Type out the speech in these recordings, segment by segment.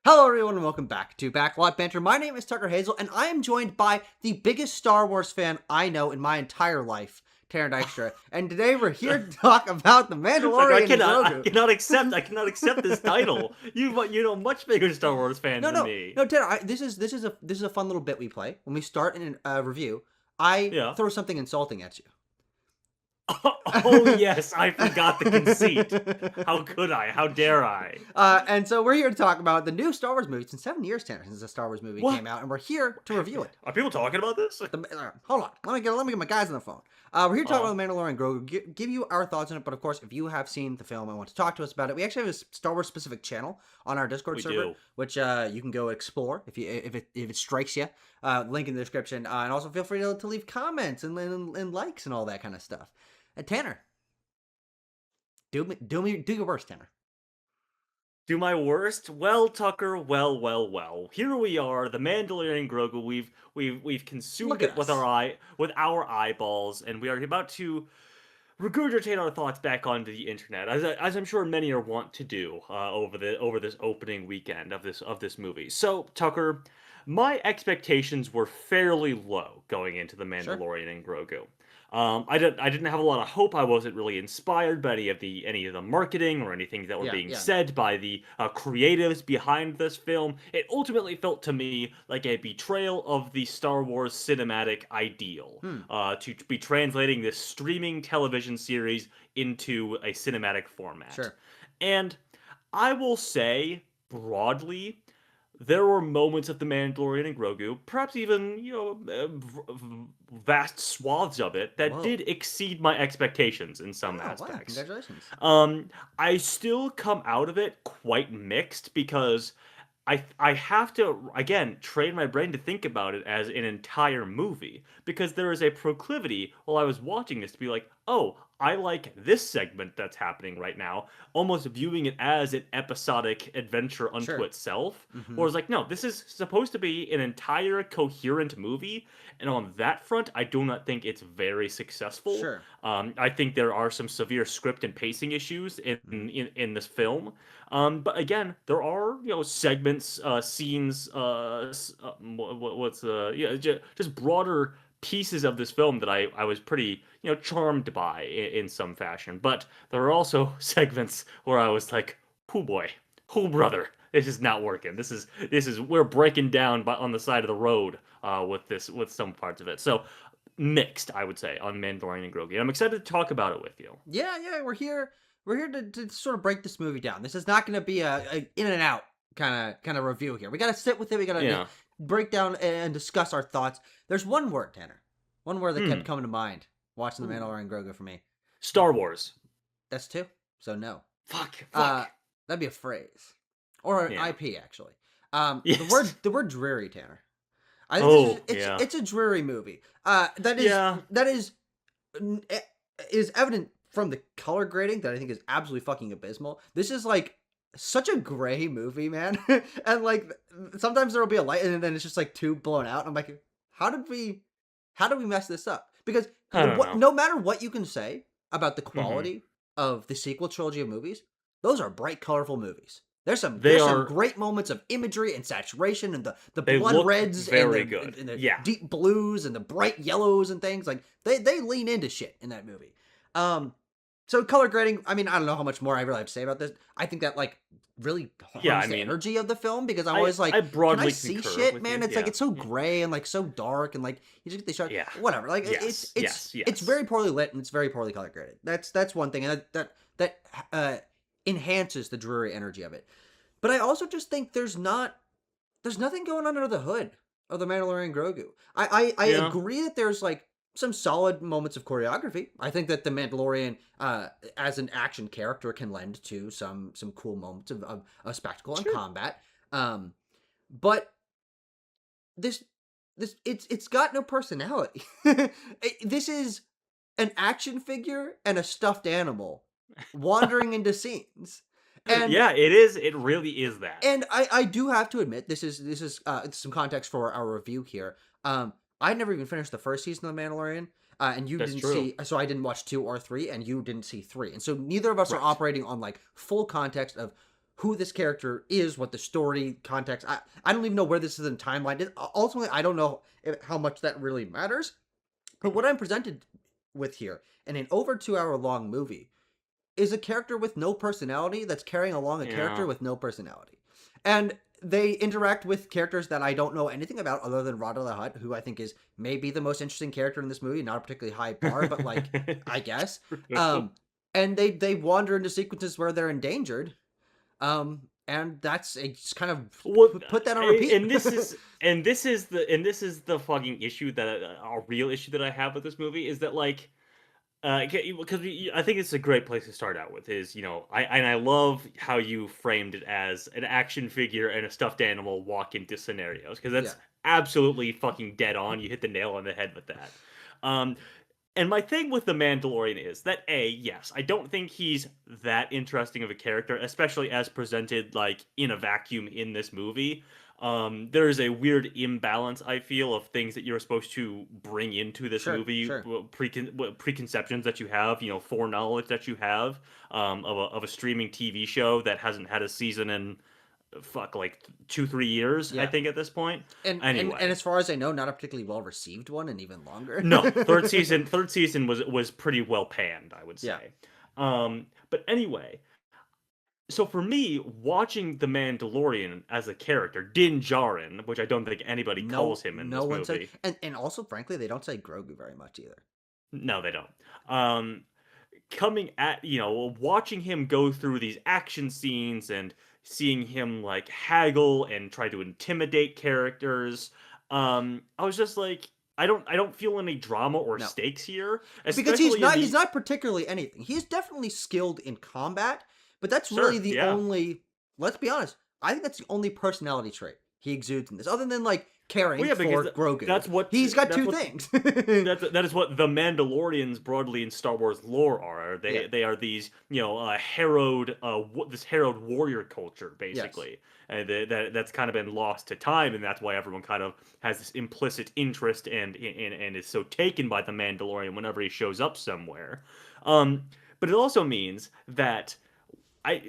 Hello everyone and welcome back to Backlot Banter. My name is Tucker Hazel and I am joined by the biggest Star Wars fan I know in my entire life, Tanner Dykstra. And today we're here to talk about The Like Mandalorian and I Grogu. cannot accept this title. You know, much bigger Star Wars fan No, than no, me. no, Tanner. This is a fun little bit we play when we start in a review. I Yeah. throw something insulting at you. Oh yes, I forgot the conceit. How could I? How dare I? And so we're here to talk about the new Star Wars movie. It's been 7 years, Tanner, since the Star Wars movie What? came out, and we're here to review it. Are people talking about this? Hold on. Let me get my guys on the phone. We're here to talk Uh, about The Mandalorian Grogu, give you our thoughts on it, but of course, if you have seen the film and want to talk to us about it, we actually have a Star Wars specific channel on our Discord we server, do. which you can go explore if it strikes you. Link in the description, and also feel free to leave comments and likes and all that kind of stuff. And Tanner, do your worst, Tanner. Do my worst? Well, Tucker. Well. Here we are, the Mandalorian Grogu. We've consumed Look at it with us. with our eyeballs, and we are about to regurgitate our thoughts back onto the internet, as I'm sure many are wont to do over this opening weekend of this movie. So, Tucker, my expectations were fairly low going into the Sure. Mandalorian and Grogu. I didn't have a lot of hope. I wasn't really inspired by any of the marketing or anything that were Yeah, being yeah. said by the creatives behind this film. It ultimately felt to me like a betrayal of the Star Wars cinematic ideal, Hmm. to be translating this streaming television series into a cinematic format. Sure. And I will say, broadly, there were moments of The Mandalorian and Grogu, perhaps even, vast swaths of it, that Whoa. did exceed my expectations in some Oh wow! aspects. Congratulations. I still come out of it quite mixed because I have to again train my brain to think about it as an entire movie, because there is a proclivity while I was watching this to be like, oh, I like this segment that's happening right now, almost viewing it as an episodic adventure unto Sure. itself. Mm-hmm. Whereas, like, no, this is supposed to be an entire coherent movie, and on that front, I do not think it's very successful. Sure. I think there are some severe script and pacing issues Mm-hmm. in this film. But again, there are, segments, scenes, what's yeah, just broader pieces of this film that I was pretty, charmed by in some fashion. But there are also segments where I was like, oh boy, oh brother, this is not working. This is we're breaking down on the side of the road with some parts of it. So mixed, I would say, on Mandalorian and Grogu. And I'm excited to talk about it with you. Yeah, yeah, we're here. We're here to sort of break this movie down. This is not going to be a in and out kind of review here. We got to sit with it. We got to just Yeah. break down and discuss our thoughts. There's one word, Tanner. One word that kept Hmm. coming to mind watching the Ooh. Mandalorian Grogu for me. Star Wars. That's two. So no. Fuck. Uh, Fuck. that'd be a phrase or an Yeah. IP actually. Yes. The word dreary, Tanner. I think Oh, yeah. it's a dreary movie. Yeah. That is evident from the color grading that I think is absolutely fucking abysmal. This is like such a gray movie, man. And like sometimes there'll be a light and then it's just like too blown out. I'm like, how did we mess this up? Because I don't know. no matter what you can say about the Hmm. quality of the sequel trilogy of movies, those are bright, colorful movies. They There's some are. great moments of imagery and saturation and the They blood look reds very good. and the Yeah. deep blues and the bright yellows and things. Like they lean into shit in that movie. Um so color grading, I mean, I don't know how much more I really have to say about this. I think that like really Yeah. harms I the mean, energy of the film because I'm I always like, I can I broadly see concur shit, with man? you. It's like Yeah. it's so gray and like so dark and like you just get these shots. Yeah. Whatever. Like Yes. Yes. it's Yes. very poorly lit and it's very poorly color graded. That's one thing, and that enhances the dreary energy of it. But I also just think there's nothing going on under the hood of the Mandalorian Grogu. I Yeah. agree that there's like some solid moments of choreography. I think that the Mandalorian, as an action character, can lend to some cool moments of spectacle and Sure. combat. But this it's got no personality. This is an action figure and a stuffed animal wandering into scenes. And Yeah. It is. It really is that. I do have to admit this is some context for our review here. I never even finished the first season of The Mandalorian, and you That's didn't true. see, so I didn't watch 2 or 3, and you didn't see 3, and so neither of us are Right. operating on like full context of who this character is, what the story context. I don't even know where this is in timeline. Ultimately, I don't know how much that really matters. But what I'm presented with here in an over 2 hour long movie is a character with no personality that's carrying along a character Yeah. with no personality. And they interact with characters that I don't know anything about other than Rada the Hutt, who I think is maybe the most interesting character in this movie. Not a particularly high bar, but like, I guess. True. Um, and they wander into sequences where they're endangered. And that's it's kind of Well, put that on repeat. this is the fucking issue that a real issue that I have with this movie is that like because I think it's a great place to start out with is I love how you framed it as an action figure and a stuffed animal walk into scenarios because Yeah, that's absolutely fucking dead on. You hit the nail on the head with that. Um, and my thing with the Mandalorian is that yes, I don't think he's that interesting of a character, especially as presented like in a vacuum in this movie. There is a weird imbalance I feel of things that you're supposed to bring into this sure, movie, sure. preconceptions that you have, foreknowledge that you have of a streaming TV show that hasn't had a season in fuck like 2-3 years, I Yeah. think at this point. And Anyway, as far as I know, not a particularly well received one, and even longer. no, third season was pretty well panned, I would Yeah. say. But anyway, so for me, watching The Mandalorian as a character, Din Djarin, which I don't think anybody calls No, him in no this one says, movie. and also, frankly, they don't say Grogu very much either. No, they don't. Um, coming at watching him go through these action scenes and seeing him like haggle and try to intimidate characters, I was just like, I don't feel any drama or No, stakes here, because he's especially in not. He's the not particularly anything. He's definitely skilled in combat, but that's really sure, the yeah. only. Let's be honest. I think that's the only personality trait he exudes in this, other than like Well, caring yeah, because for Grogu. that's what He's got that's two what things. that is what the Mandalorians broadly in Star Wars lore are. Yeah. They are these harrowed this harrowed warrior culture Yes. basically, and that's kind of been lost to time, and that's why everyone kind of has this implicit interest and is so taken by the Mandalorian whenever he shows up somewhere. Um, but it also means that I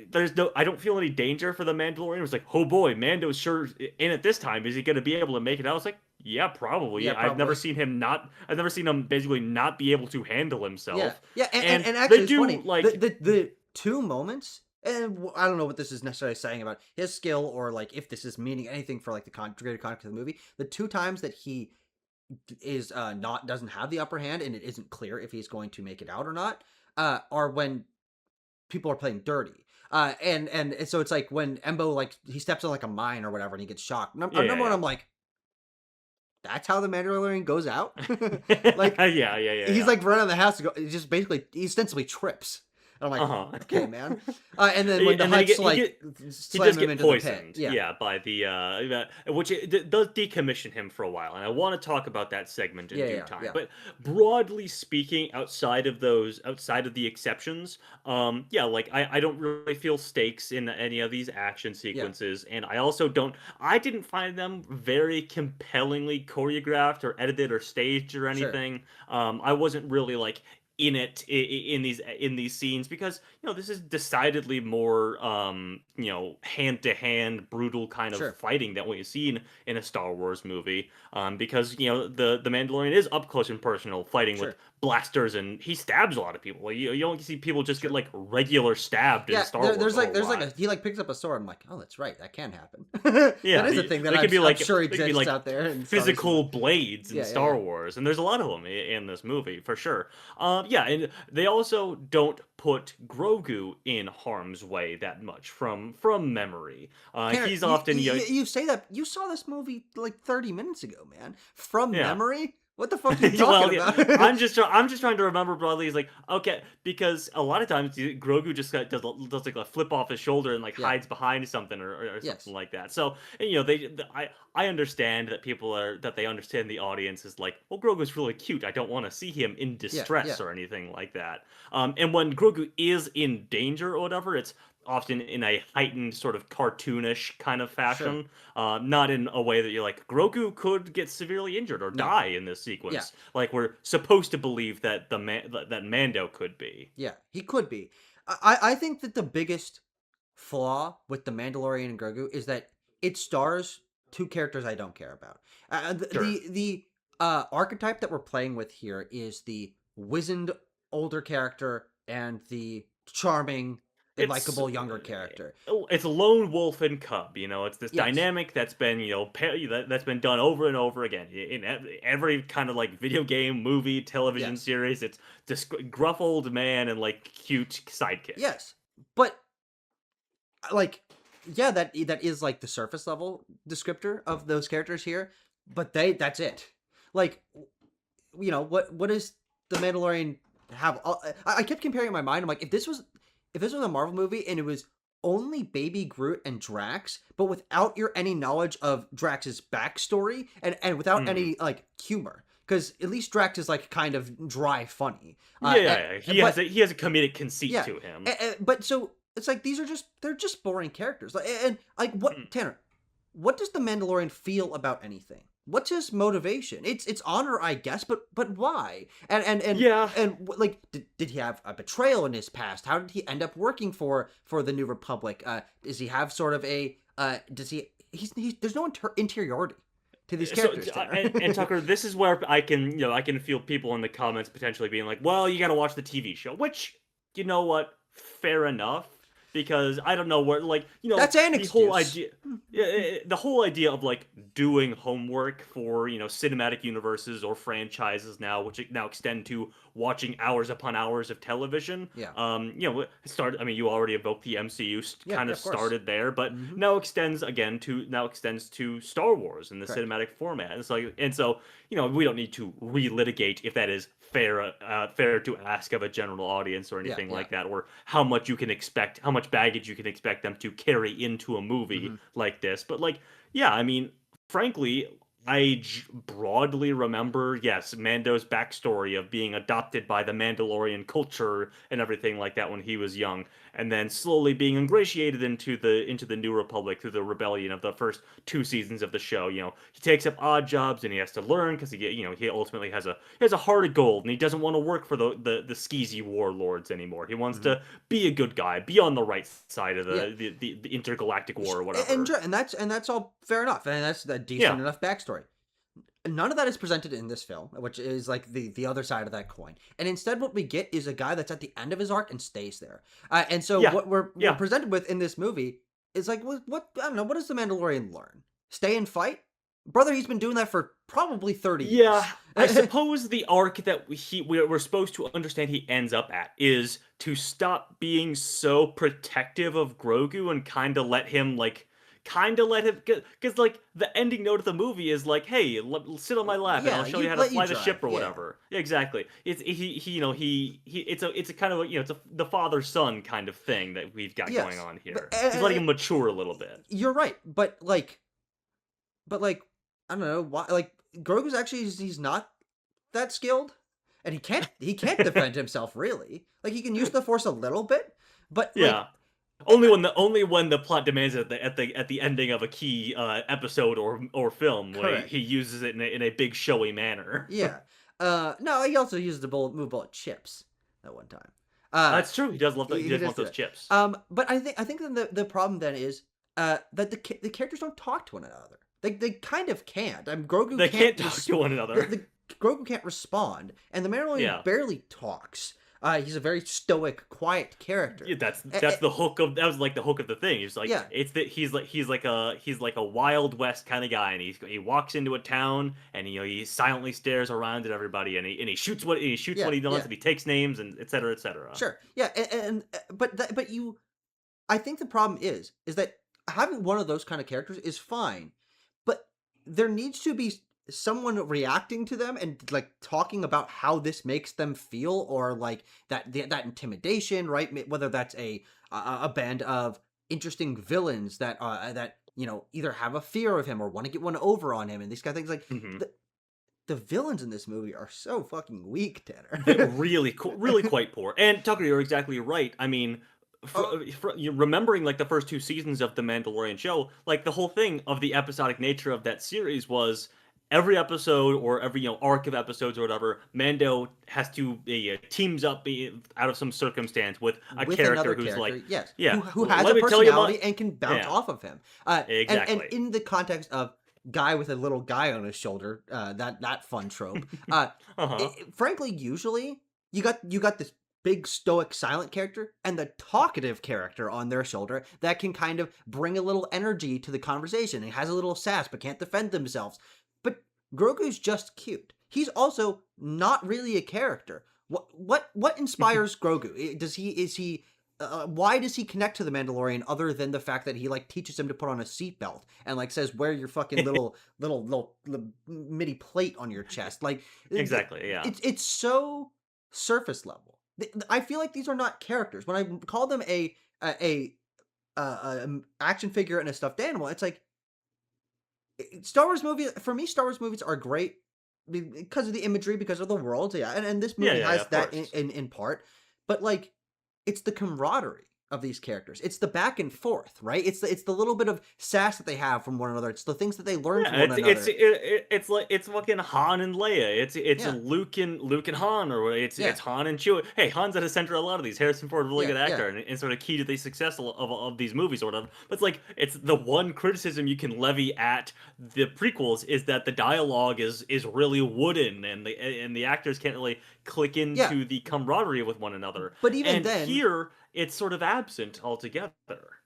don't feel any danger for the Mandalorian. It was like, oh boy, Mando's sure in it this time. Is he going to be able to make it out? I was like, yeah, probably. Yeah. Probably. I've never seen him basically not be able to handle Yeah, himself. yeah, And and they actually, it's do funny. like The two moments, and I don't know what this is necessarily saying about his skill, or like if this is meaning anything for like the greater context of the movie. The two times that he is not doesn't have the upper hand, and it isn't clear if he's going to make it out or not, are when people are playing dirty. And so it's like when Embo like he steps on like a mine or whatever, and he gets shocked. Number one, yeah I'm like, that's how the Mandalorian goes out. Like yeah yeah yeah he's yeah. like running the house to go. He just basically he ostensibly trips. And I'm like, Uh okay, man. huh. And then when the And then Huts like he slam does him get into the pit, poisoned, yeah, yeah, by which does decommission him for a while, and I want to talk about that segment in yeah, due yeah, time. yeah, But broadly speaking, outside of the exceptions, yeah, like I don't really feel stakes in any of these action yeah, sequences, and I didn't find them very compellingly choreographed or edited or staged or sure, anything. I wasn't really like in it in these scenes because this is decidedly more hand to hand brutal kind of sure, fighting that we've seen in a Star Wars movie, because the Mandalorian is up close and personal fighting with sure. blasters, and he stabs a lot of people. Like, you don't see people just get Sure. like regular stabbed in Yeah, Star Wars a whole there's like lot. a he like picks up a sword. I'm like, oh, that's right, that can happen. That Yeah, is a thing that they could be I'm like sure they could be exists like out there in Star Wars. physical blades in Yeah, yeah, Star yeah, Wars, and there's a lot of them in this movie for sure. Yeah, and they also don't put Grogu in harm's way that much from memory. Tanner, He's often you say that you saw this movie like 30 minutes ago, man. From yeah. memory? What the fuck are you talking Well, yeah, about? I'm just trying to remember broadly. He's like, okay, because a lot of times Grogu just does like a flip off his shoulder and like Yeah. hides behind something or Yes. something like that. So and, I understand that they understand the audience is like, well, Grogu's really cute. I don't want to see him in Yeah. distress Yeah. or anything like that. And when Grogu is in danger or whatever, it's often in a heightened sort of cartoonish kind of Sure. fashion, not in a way that you're like Grogu could get severely injured or No. die in this Yeah. sequence, like we're supposed to believe that that Mando could be. Yeah. He could be. I think that the biggest flaw with the Mandalorian and Grogu is that it stars two characters I don't care about. Sure. The archetype that we're playing with here is the wizened older character and the charming and It's likable younger character. it's lone wolf and cub. It's this Yes. dynamic that's been that's been done over and over again in every kind of like video game, movie, television Yes. series. It's this gruff old man and like cute sidekick. Yes. But like yeah, that is like the surface level descriptor of those characters here, but that's it. Like what is the Mandalorian have? I kept comparing in my mind. I'm like, if this was a Marvel movie and it was only Baby Groot and Drax, but without your any knowledge of Drax's backstory and without Hmm. any like humor, because at least Drax is like kind of dry funny. Yeah, yeah, yeah. But He has a comedic conceit yeah, to him. but so it's like they're just boring characters. Like and like Mm. what Tanner, what does the Mandalorian feel about anything? What's his motivation? It's honor, I guess, but why? Yeah. Like did he have a betrayal in his past? How did he end up working for the New Republic? Does he have sort of a does he he's there's no interiority to these So characters, and Tanner. Tucker, this is where I can feel people in the comments potentially being like, "Well, you got to watch the TV show," which you know what, fair enough, because I don't know where That's an the whole excuse. idea, yeah, the whole idea of like doing homework for cinematic universes or franchises now, which now extend to watching hours upon hours of television. Yeah. It started. I mean, you already evoked the MCU, Yeah, kind yeah, of of course. started there, but Hmm. now extends to Star Wars in the Correct. cinematic format. And so we don't need to relitigate if that is fair to ask of a general audience or Yeah, anything yeah. like that, or how much baggage you can expect them to carry into a movie Hmm. like this. But like, yeah, I mean, frankly, broadly remember, yes, Mando's backstory of being adopted by the Mandalorian culture and everything like that when he was young, and then slowly being ingratiated into the New Republic through the rebellion of the first 2 seasons of the show. He takes up odd jobs and he has to learn because he ultimately has a heart of gold and he doesn't want to work for the skeezy warlords anymore. He wants Hmm. to be a good guy, be on the right side of Yeah. the intergalactic war or and whatever. that's all fair enough, and that's a decent Yeah. enough backstory. None of that is presented in this film, which is like the other side of that coin. And instead, what we get is a guy that's at the end of his arc and stays there. And so Yeah. what we're Yeah. presented with in this movie is like what I don't know. What does the Mandalorian learn? Stay and fight, brother. He's been doing that for probably 30 Yeah, years. I suppose the arc that we're supposed to understand he ends up at is to stop being so protective of Grogu and kind of let him, because like the ending note of the movie is like, hey, sit on my lap and I'll Yeah, show you you how to let you fly the drive. ship or Yeah, whatever. Yeah, exactly. It's a kind of the father son kind of thing that we've got going yes, on but here. He's letting him mature a little bit. you're right. But like I don't know why. Like Grogu's actually he's not that skilled, and he can't defend himself really. Like he can use the Force a little bit, but like Yeah. Only when the plot demands it at the ending of a key episode or film when he correct. uses it in a big showy manner. Yeah. No, he also used the bullet chips at one time. Uh, That's true. He does love he he does does want do those that. chips. But I think then the problem then is that the characters don't talk to one another. They kind of can't. Grogu They can't can't talk to one another. the Grogu can't respond, and the Mandalorian Yeah. barely talks. He's a very stoic, quiet character. Yeah, that's A- that's a- the hook of that was like the hook of the thing. He's like yeah, it's that he's like a Wild West kind of guy, and he walks into a town and he silently stares around at everybody, and he shoots what yeah, he does, yeah. and he takes names and et cetera, et cetera. Sure. Yeah, but you I think the problem is that having one of those kind of characters is fine, but there needs to be someone reacting to them and like talking about how this makes them feel, or like that intimidation, right? Whether that's a band of interesting villains that either have a fear of him or want to get one over on him, and these kind of things. Like Hmm. the villains in this movie are so fucking weak, They're Tanner. really quite poor. And Tucker, you're exactly right. I mean, Oh, you remembering like the first 2 seasons of the Mandalorian show, like the whole thing of the episodic nature of that series was every episode or every arc of episodes or whatever, Mando has to teams up out of some circumstance with a with character another who's like, character, yes, yeah, who has a let me tell you my personality and can bounce yeah, off of him. And exactly. in the context of guy with a little guy on his shoulder, that fun trope. Uh-huh. Frankly, usually you got this big stoic silent character and the talkative character on their shoulder that can kind of bring a little energy to the conversation and has a little sass but can't defend themselves. But Grogu's just cute. He's also not really a character. What inspires Grogu? Does he is he why does he connect to the Mandalorian other than the fact that he like teaches him to put on a seatbelt and like says wear your fucking little mini plate on your chest? Like Exactly, yeah. it's so surface level. I feel like these are not characters. When I call them a action figure and a stuffed animal, it's like Star Wars movie for me. Star Wars movies are great because of the imagery, because of the world, yeah, and this Yeah, movie yeah, yeah, has of that course. in part, but like it's the camaraderie of these characters. It's the back and forth, right? It's the little bit of sass that they have from one another. It's the things that they learn from Yeah, one it's another. it's like it's fucking Han and Leia. It's Yeah, Luke and Han, or yeah, it's Han and Chewie. Hey, Han's at the center of a lot of these. Harrison Ford, really yeah, good yeah, actor, and sort of key to the success of these movies or whatever. But it's like it's the one criticism you can levy at the prequels is that the dialogue is really wooden, and the actors can't really click yeah. into the camaraderie with one another. But even And then, here, it's sort of absent altogether.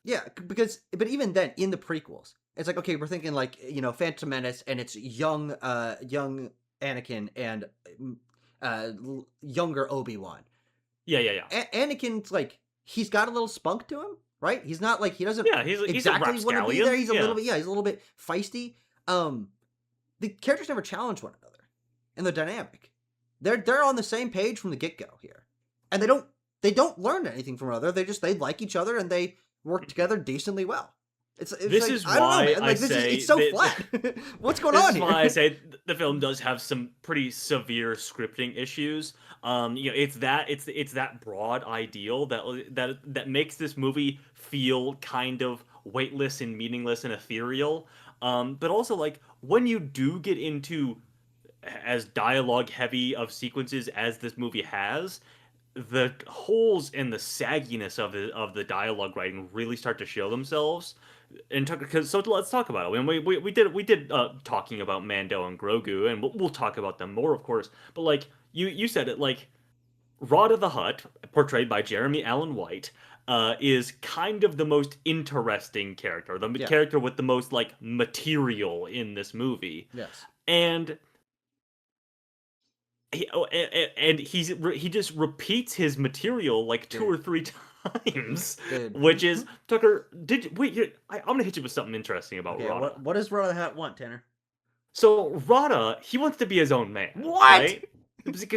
yeah, but even then in the prequels, it's like okay, we're thinking like Phantom Menace, and it's young Anakin and younger Obi-Wan. Yeah, yeah, yeah. Anakin's like he's got a little spunk to him, right? He's not like he doesn't Yeah, he's a exactly want to be there. rapscallion. He's a Yeah. little bit he's a little bit feisty. Um, the characters never challenge one another, and they're dynamic. They're on the same page from the get go here, and they don't learn anything from one another. They like each other and they work together decently well. It's This like is I don't know, why man. I Like this is say it's so that flat. What's going this on is why I here? say the film does have some pretty severe scripting issues. It's that broad ideal that makes this movie feel kind of weightless and meaningless and ethereal. But also like when you do get into as dialogue heavy of sequences as this movie has, the holes and the sagginess of the dialogue writing really start to show themselves. And because so let's talk about it. I mean, we did talking about Mando and Grogu, and we'll talk about them more, of course. But like you said it, like Rod of the Hutt, portrayed by Jeremy Allen White, is kind of the most interesting character, the Yeah. character with the most like material in this movie, Yes. and he just repeats his material like two Dude. or three times, Dude. which is Tucker. I'm gonna hit you with something interesting about Okay. Rada. What does Rod of the Hat want, Tanner? So Rada, he wants to be his own man, What? right?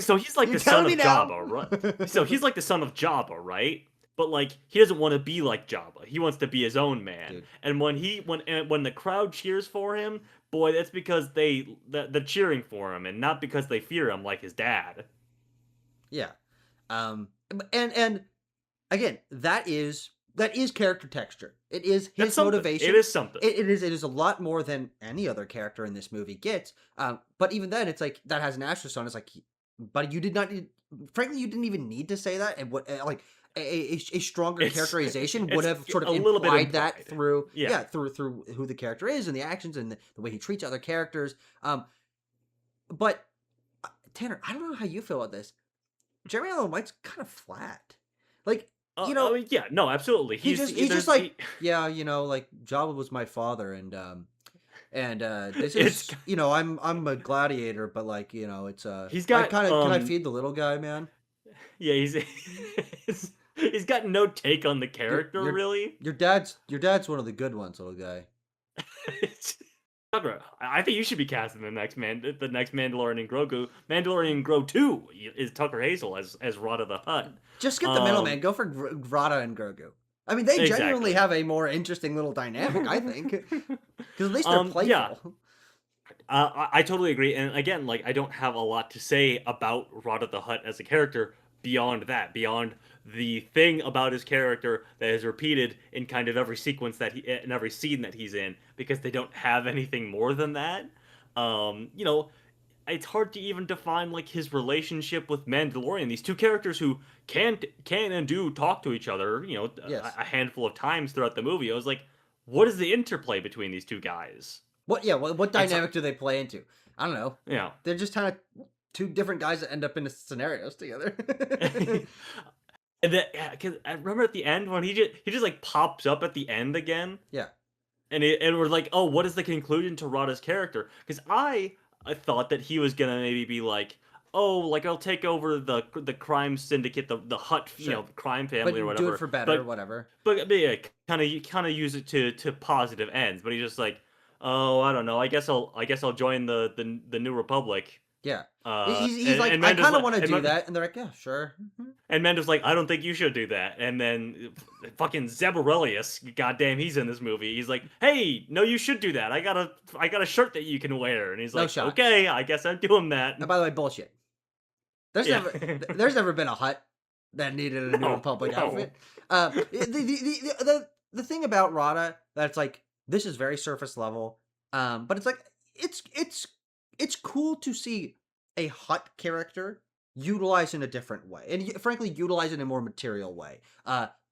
So he's like You're the son telling me of now? Jabba, right? So he's like the son of Jabba, right? But like he doesn't want to be like Jabba. He wants to be his own man. Dude. And when the crowd cheers for him, boy, that's because they're cheering for him and not because they fear him like his dad. Yeah. And again, that is character texture. It is That's his something. It motivation. is something. It is a lot more than any other character in this movie gets. But even then, it's like that has an asterisk on. It's like, but you did not. Frankly, you didn't even need to say that. And what like a stronger It's characterization would it's have sort of a little bit implied that implied. through Yeah. through who the character is and the actions and the way he treats other characters. But Tanner, I don't know how you feel about this. Jeremy Allen White's kind of flat. Like, you know, Yeah, no, absolutely. he's just There's like, yeah, like Jabba was my father, and this it's is, I'm a gladiator, but like, it's he's I got kind of can I feed the little guy, man? yeah, he's got no take on the Your character your really. your dad's one of the good ones, little guy. Tucker, I think you should be casting the next Mandalorian and Grogu. Mandalorian Grogu 2 is Tucker Hazel as Rada the Hutt. Just skip the middleman. Um, Go for Grata and Grogu. I mean, they genuinely exactly. have a more interesting little dynamic, I think, because at least they're Yeah, playful. I totally agree. And again, like I don't have a lot to say about Rada the Hutt as a character beyond that, beyond the thing about his character that is repeated in kind of every sequence in every scene that he's in, because they don't have anything more than that. You know, it's hard to even define like his relationship with Mandalorian. These two characters who can and do talk to each other, you know, Yes. a handful of times throughout the movie. I was like, what is the interplay between these two guys? What? Yeah. What It's dynamic do they play into? I don't know. you know, They're just kind of two different guys that end up in scenarios together. and then yeah, because I remember at the end when he just like pops up at the end again, Yeah. and we're like, oh, what is the conclusion to Rada's character? Because I thought that he was gonna maybe be like, oh, like I'll take over the crime syndicate, the Hut, you Sure. know, the crime But family or do it whatever. for better, But whatever. yeah, kind of use it to positive ends. But he's just like, oh, I don't know. I guess I'll join the New Republic. Yeah. He's And like, I Mando's kind of like, want to do that, and they're like, yeah, sure. And Mendo's like, I don't think you should do that. And then fucking Zeb Aurelius, goddamn, he's in this movie. He's like, hey, no, you should do that. I got a shirt that you can wear. And he's No like, shot. okay, I guess I'm doing that. And by the way, bullshit. There's Yeah. never been a hut that needed a New No, Republic no. outfit. The thing about Rada that's like this is very surface level, but it's like it's cool to see a hut character utilized in a different way, and frankly, utilized in a more material way.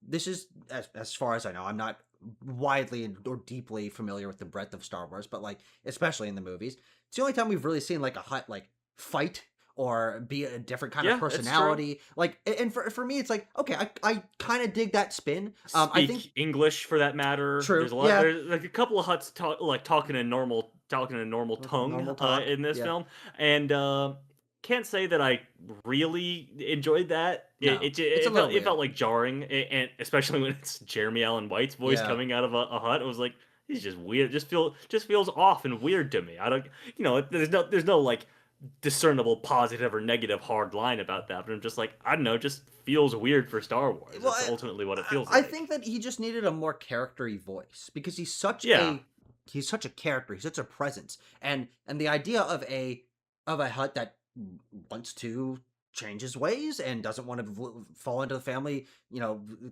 This is as far as I know, I'm not widely or deeply familiar with the breadth of Star Wars, but like especially in the movies, it's the only time we've really seen like a hut like fight or be a different kind of Yeah, it's true. personality. Like, and for me, it's like, okay, I kind of dig that spin. I Speak think English for that matter. true. There's a lot. Yeah, There's like a couple of huts talking in normal tongue normal talk. in this Yeah, film, and can't say that I really enjoyed that. no, it's a It little felt weird. like jarring, and especially when it's Jeremy Allen White's voice Yeah, coming out of a hut. It was like he's just weird. Just feels off and weird to me. I don't, there's no like discernible positive or negative hard line about that, but I'm just like, I don't know, just feels weird for Star Wars. well, That's ultimately what it feels I like. think that he just needed a more charactery voice because Yeah. he's such a character, he's such a presence, and the idea of a hut that wants to change his ways and doesn't want to fall into the family,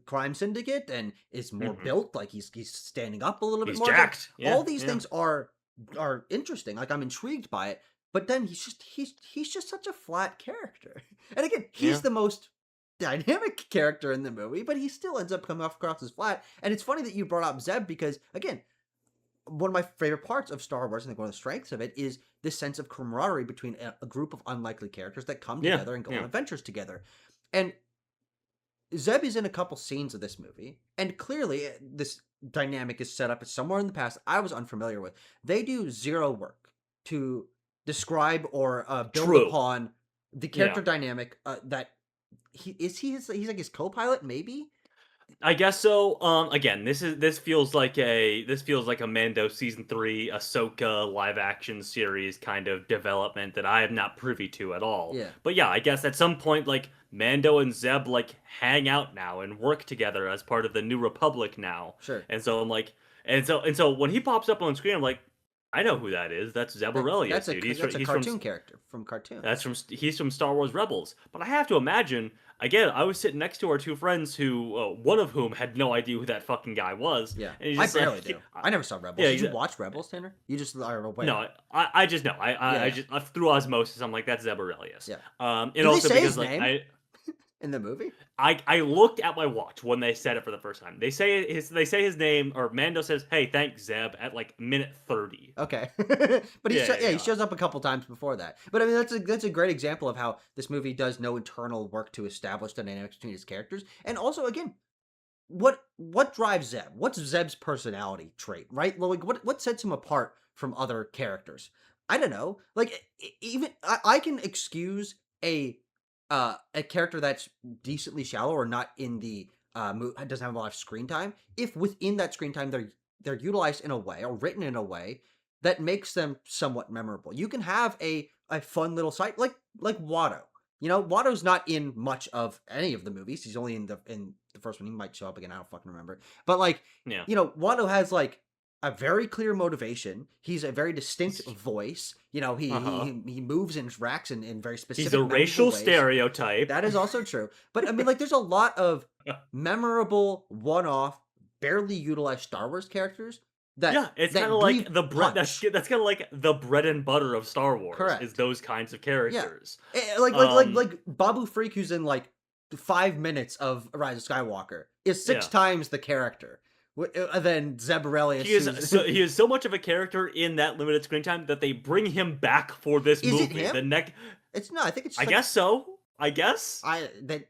crime syndicate, and is more hmm built, like he's standing up a little bit He's more. It's like, jacked. Yeah. all these Yeah. things are interesting. Like I'm intrigued by it, but then he's just such a flat character. And again, he's Yeah. the most dynamic character in the movie, but he still ends up coming off across as flat. And it's funny that you brought up Zeb because again, one of my favorite parts of Star Wars, I think one of the strengths of it is this sense of camaraderie between a group of unlikely characters that come Yeah. together and go on Yeah. adventures together. And Zeb is in a couple scenes of this movie, and clearly this dynamic is set up somewhere in the past I was unfamiliar with. They do zero work to describe or build True. upon the Yeah. character dynamic that he's like his co-pilot, maybe. I guess so. Again, this feels like a Mando season 3 Ahsoka live action series kind of development that I am not privy to at all. Yeah, But yeah, I guess at some point like Mando and Zeb like hang out now and work together as part of the New Republic now. sure. And so I'm like and so when he pops up on screen, I'm like, I know who that is. That's Zeb Aurelius, dude. That's a He's from cartoon character from cartoons. he's from Star Wars Rebels. But I have to imagine again. I was sitting next to our two friends, who one of whom had no idea who that fucking guy was, Yeah, and he's I just barely like, do. I never saw Rebels. yeah, Did you watch Rebels, Tanner? You just are aware. no, I just know. I Yeah, just through osmosis, I'm like, that's Zeb Aurelius. yeah. And Did they also say because his like name in the movie? I looked at my watch when they said it for the first time. They say his name, or Mando says, "Hey, thanks, Zeb," at like minute 30. Okay, but Yeah, he yeah. shows up a couple times before that. But I mean, that's a great example of how this movie does no internal work to establish the dynamics between his characters, and also again, what drives Zeb? What's Zeb's personality trait? Right? Like what sets him apart from other characters? I don't know. Like even I can excuse a character that's decently shallow or not in the doesn't have a lot of screen time if within that screen time they're utilized in a way or written in a way that makes them somewhat memorable. You can have a fun little site like Watto. Watto's not in much of any of the movies. He's only in the first one. He might show up again. I don't fucking remember. But like, Yeah. Watto has like a very clear motivation. He's a very distinct voice. He Uh huh. he moves and interacts in very specific, He's a memorable racial ways. stereotype. That is also true. But I mean, like, there's a lot of memorable, one-off, barely utilized Star Wars characters that Yeah, it's kind that of we like the bread. punch. That's kind of like the bread and butter of Star Wars is Correct. those kinds of Yeah. characters. Like Um, Babu Freak, who's in like 5 minutes of Rise of Skywalker, is six yeah. times the character. Than Zeb He Orrelios, is who's he is so much of a character in that limited screen time that they bring him back for this is it movie. him? The neck, It's no, I think it's I just like guess so. I guess I that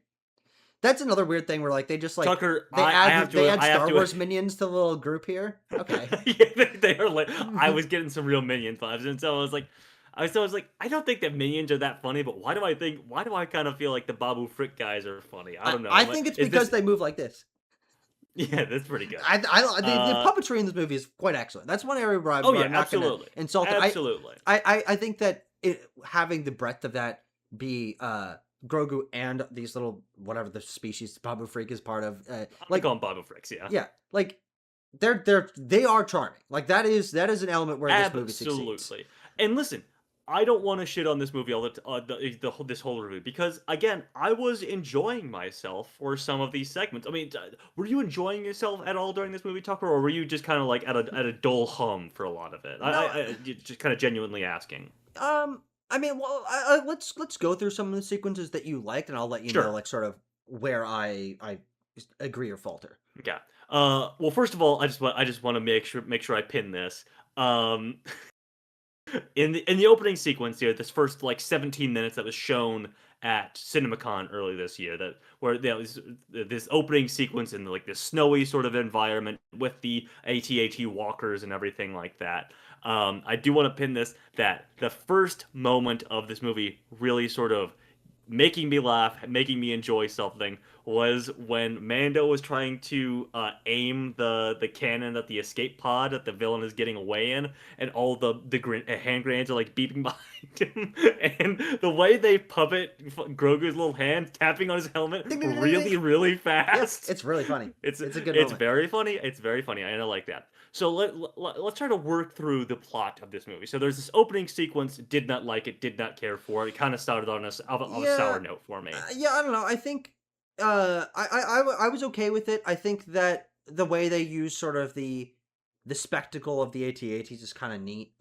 that's another weird thing where like they just like Tucker. I have they to. add I have Star to. Wars minions to the little group here. Okay. Yeah, they are like. I was getting some real minion vibes, and so I was like, I don't think that minions are that funny, but why do I think? Why do I kind of feel like the Babu Frick guys are funny? I don't know. I think it's Is because this? they move like this. Yeah, that's pretty good. The Uh, puppetry in this movie is quite excellent. That's one area oh where yeah, I'm not going to absolutely, insult it. absolutely. I think that having the breadth of that be Grogu and these little whatever the species Babu Freak is part of, I like call them Babu Fricks. Yeah, yeah, like they are charming. Like that is an element where this movie succeeds. absolutely. And listen, I don't want to shit on this movie all this whole review because again, I was enjoying myself for some of these segments. I mean, were you enjoying yourself at all during this movie, Tucker, or were you just kind of like at a dull hum for a lot of it? No, Just kind of genuinely asking. I mean, well, let's go through some of the sequences that you liked, and I'll let you know Sure. like sort of where I agree or falter. Yeah. Well, first of all, I just want to make sure I pin this. Um, in the opening sequence here, this first like 17 minutes that was shown at CinemaCon early this year, that where there was this opening sequence in like this snowy sort of environment with the AT-AT walkers and everything like that. I do want to pin this that the first moment of this movie really sort of making me laugh, making me enjoy something was when Mando was trying to aim the cannon at the escape pod that the villain is getting away in, and all the hand grenades are like beeping behind him, and the way they puppet Grogu's little hand tapping on his helmet Ding, ding, ding, ding, really ding. really Yeah, fast. it's really funny. It's It's a good it's moment. very funny. It's very funny. I like that. So let's try to work through the plot of this movie. So there's this opening sequence. Did not like it. Did not care for it. It kind of started on a Yeah, sour note for me. yeah. I don't know. I think I was okay with it. I think that the way they use sort of the spectacle of the AT-ATs is kind of neat.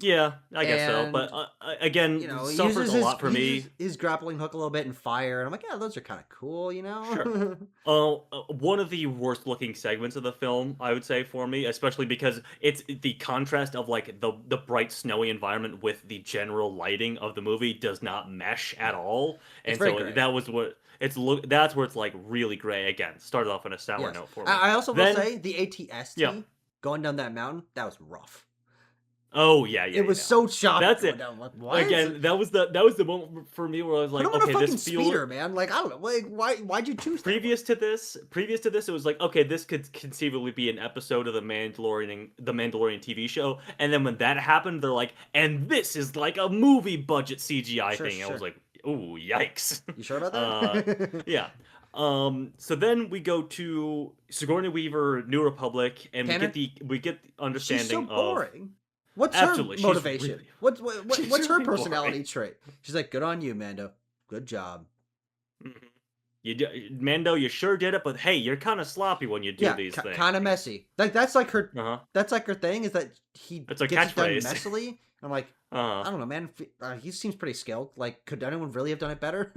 Yeah, I guess so. And But again, he suffers uses a lot for he me. uses his grappling hook a little bit and fire, and I'm like, yeah, those are kind of cool, you Sure. know. One of the worst looking segments of the film, I would say, for me, especially because it's the contrast of like the bright snowy environment with the general lighting of the movie does not mesh at Yeah, all, it's and very so great. that was what it's look. That's where it's like really gray. Again, started off on a sour Yes, note for me. I also will Then, say the yeah. ATST going down that mountain that was rough. Oh yeah, yeah, It was yeah. so choppy That's going it. down. I'm like, what? Again, that was the moment for me where I was Put like, him on a okay, this fucking feels speeder, man. Like I don't know, like why'd you choose that one? previous to this, it was like, okay, this could conceivably be an episode of the Mandalorian TV show. And then when that happened, they're like, and this is like a movie budget CGI Sure, thing. I was sure. like, ooh, yikes. You sure about uh, that? yeah. So then we go to Sigourney Weaver, New Republic, and Tanner, we get the she's so understanding of boring. What's her absolutely, motivation? she's What's her really boring. personality trait? She's like, good on you, Mando. Good job. Mhm. Mando, you sure did it, but hey, you're kind of sloppy when you do Yeah, these things. kind of messy. Like that's like her. Uh huh. That's like her thing is that he It's a gets it done catchphrase. messily. I'm like, Uh I huh. don't know, man. He seems pretty skilled. Like, could anyone really have done it better?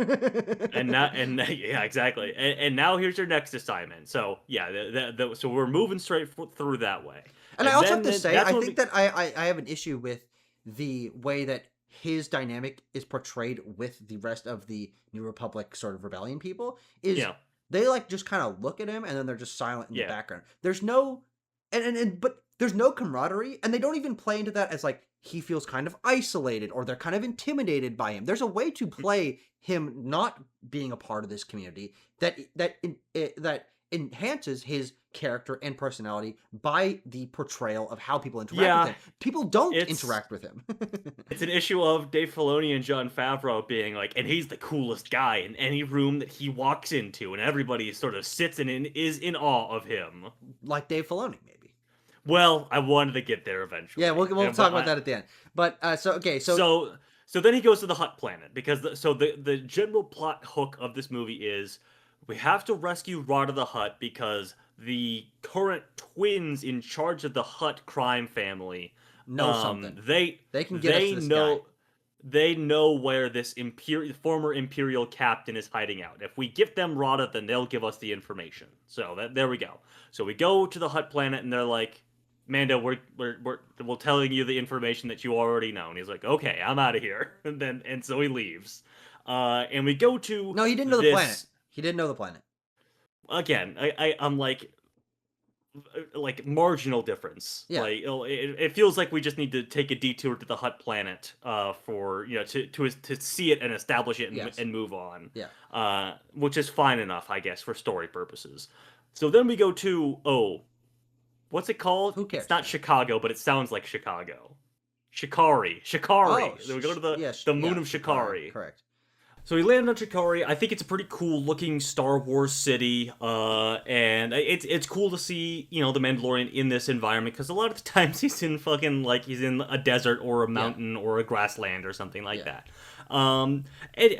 Yeah, exactly. And now here's your next assignment. So yeah, so we're moving straight through that way, And I and also have then to say, that's I when think that I have an issue with the way that his dynamic is portrayed with the rest of the New Republic sort of rebellion people. Is yeah, they like just kind of look at him and then they're just silent in the yeah, background. There's no but there's no camaraderie, and they don't even play into that as like he feels kind of isolated or they're kind of intimidated by him. There's a way to play him not being a part of this community that enhances his character and personality by the portrayal of how people interact with yeah. him. People don't It's interact with him. it's an issue of Dave Filoni and Jon Favreau being like, and he's the coolest guy in any room that he walks into, and everybody sort of sits and is in awe of him. Like Dave Filoni, maybe. Well, I wanted to get there Yeah, eventually, we'll talk about that at the end. But so then he goes to the Hut Planet because the general plot hook of this movie is we have to rescue Rod of the Hut because the current twins in charge of the Hutt crime family, Know something. they can get us they to this know guy. they know where this former Imperial captain is hiding out. If we give them Rada, then they'll give us the information. So there we go. So we go to the Hutt planet, and they're like, Mando, we're telling you the information that you already know. And he's like, okay, I'm out of here. And so he leaves. And we go to No, he didn't know the planet. He didn't know the planet. Again, I'm like marginal difference. Yeah. Like it feels like we just need to take a detour to the Hutt planet for to see it and establish it and move on. Yeah. Which is fine enough, I guess, for story purposes. So then we go to what's it called? Who cares? It's not Chicago, but it sounds like Chicago. Shikari. Oh, So we go to the moon of Shikari. Correct. So we land on Shikari. I think it's a pretty cool looking Star Wars city, and it's cool to see the Mandalorian in this environment, because a lot of the times he's in he's in a desert or a mountain or a grassland or something like that. And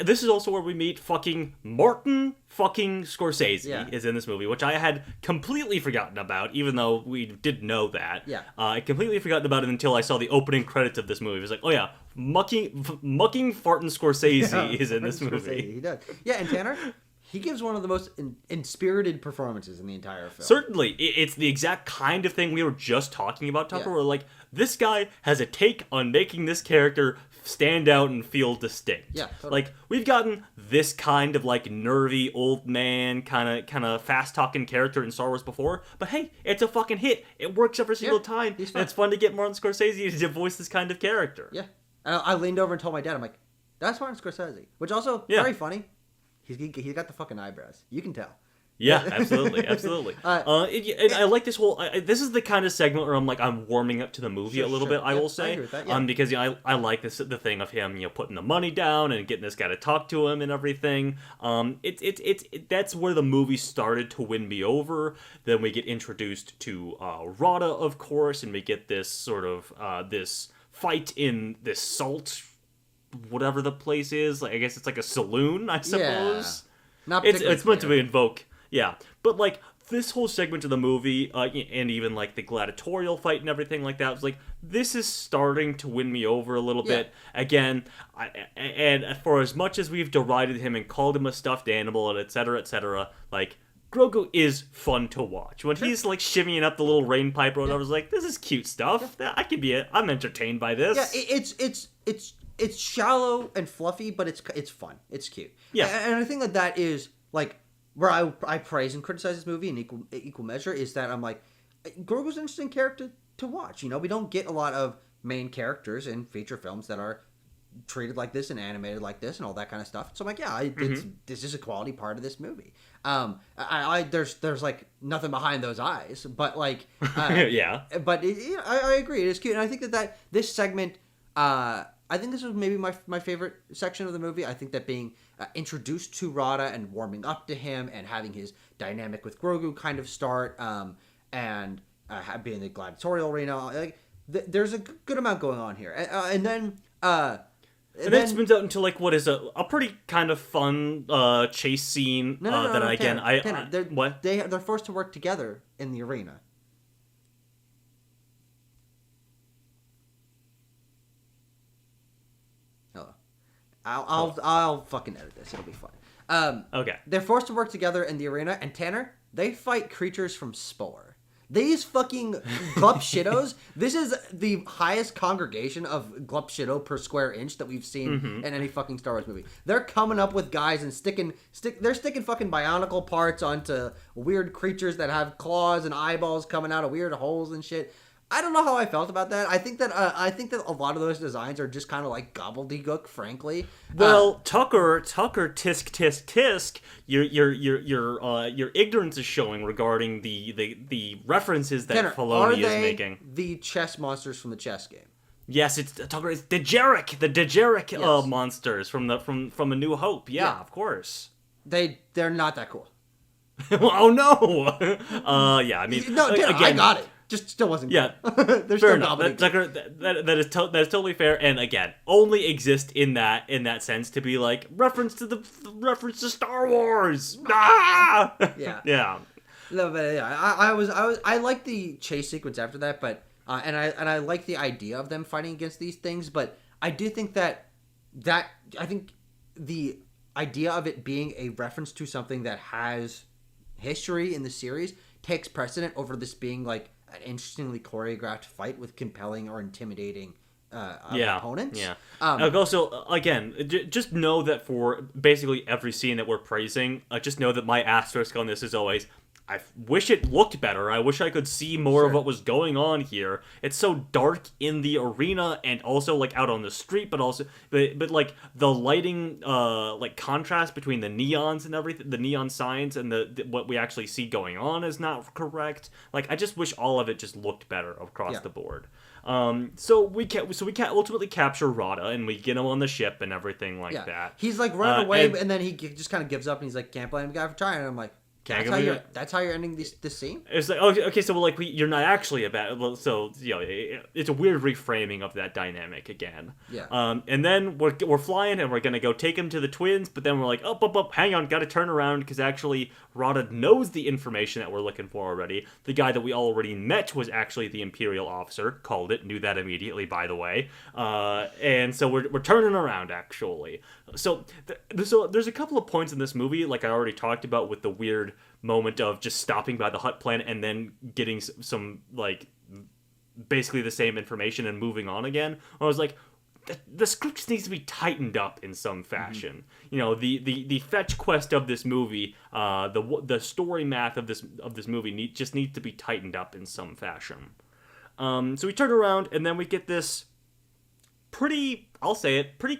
this is also where we meet fucking Martin fucking Scorsese is in this movie, which I had completely forgotten about, even though we did know that. Yeah. I completely forgotten about it until I saw the opening credits of this movie. It was like, oh yeah, mucking fartin' Scorsese is in this movie. He does. Yeah, and Tanner, he gives one of the most inspirited performances in the entire film. Certainly. It's the exact kind of thing we were just talking about, Tucker, where like, this guy has a take on making this character stand out and feel distinct. Yeah, totally. Like, we've gotten this kind of like nervy old man kind of fast talking character in Star Wars before, but hey, it's a fucking hit. It works every single time. And it's fun to get Martin Scorsese to voice this kind of character. Yeah. And I leaned over and told my dad, I'm like, that's Martin Scorsese. Which also, very funny. He's got the fucking eyebrows. You can tell. Yeah, absolutely. I like this whole. This is the kind of segment where I'm warming up to the movie a little bit. I will say, I agree with that, because I like the thing of him, putting the money down and getting this guy to talk to him and everything. That's where the movie started to win me over. Then we get introduced to Rada, of course, and we get this sort of this fight in this salt, whatever the place is. Like, I guess it's like a saloon, I suppose. Not it's meant to invoke. Yeah, but like this whole segment of the movie, and even like the gladiatorial fight and everything like that, was like, this is starting to win me over a little bit. Again, and for as much as we've derided him and called him a stuffed animal and etc., like, Grogu is fun to watch. When he's like shimmying up the little rain pipe or whatever, I was like, this is cute stuff. I'm entertained by this. Yeah, it's shallow and fluffy, but it's fun. It's cute. Yeah, and I think that is like where I praise and criticize this movie in equal measure, is that I'm like, Grogu's an interesting character to watch. We don't get a lot of main characters in feature films that are treated like this and animated like this and all that kind of stuff. So I'm like, this is a quality part of this movie. There's like nothing behind those eyes, but like, yeah. But I agree, it is cute, and I think that this segment, I think this was maybe my favorite section of the movie. I think that being introduced to Rada and warming up to him and having his dynamic with Grogu kind of start, and being in the gladiatorial arena, like there's a good amount going on here, and then it spins out into like what is a pretty kind of fun chase scene. They're forced to work together in the arena. I'll fucking edit this. It'll be fun. Okay. They're forced to work together in the arena, and Tanner, they fight creatures from Spore. These fucking Glupshitos, this is the highest congregation of Glupshito per square inch that we've seen in any fucking Star Wars movie. They're coming up with guys and they're sticking fucking bionicle parts onto weird creatures that have claws and eyeballs coming out of weird holes and shit. I don't know how I felt about that. I think that a lot of those designs are just kind of like gobbledygook, frankly. Well, Tucker, tisk. Your ignorance is showing regarding the references that Tanner, Filoni is making. The chess monsters from the chess game. Yes, Tucker. It's the Dejarik Yes. monsters from A New Hope. Yeah, of course. They're not that cool. Oh no. Yeah, I mean, no, Tanner, again, I got it. Just still wasn't good. Yeah. There's fair still enough. That is totally fair, and again, only exist in that sense to be like reference to Star Wars. Ah! Yeah. Yeah. No, but yeah, I like the chase sequence after that, but and I like the idea of them fighting against these things, but I do think that I think the idea of it being a reference to something that has history in the series takes precedent over this being like an interestingly choreographed fight with compelling or intimidating opponents. Yeah. Also, again, just know that for basically every scene that we're praising, just know that my asterisk on this is always, I wish it looked better. I wish I could see more of what was going on here. It's so dark in the arena and also like out on the street, but also, but like the lighting, like contrast between the neons and everything, the neon signs and the what we actually see going on is not correct. Like I just wish all of it just looked better across the board. So we can ultimately capture Rada and we get him on the ship and everything like that. He's like running away, and then he just kind of gives up and he's like, "Can't blame the guy for trying." And I'm like, that's how you're ending this scene? It's like, okay, so like you're not actually a bad. Well, so it's a weird reframing of that dynamic again. Yeah. And then we're flying and we're gonna go take him to the twins, but then we're like, up, hang on, gotta turn around because actually Rada knows the information that we're looking for already. The guy that we already met was actually the Imperial officer. Called it, knew that immediately, by the way. And so we're turning around actually. So there's a couple of points in this movie, like I already talked about, with the weird moment of just stopping by the Hutt planet and then getting some like basically the same information and moving on again. I was like, the script just needs to be tightened up in some fashion. The fetch quest of this movie, the story math of this movie just needs to be tightened up in some fashion. So we turn around and then we get this pretty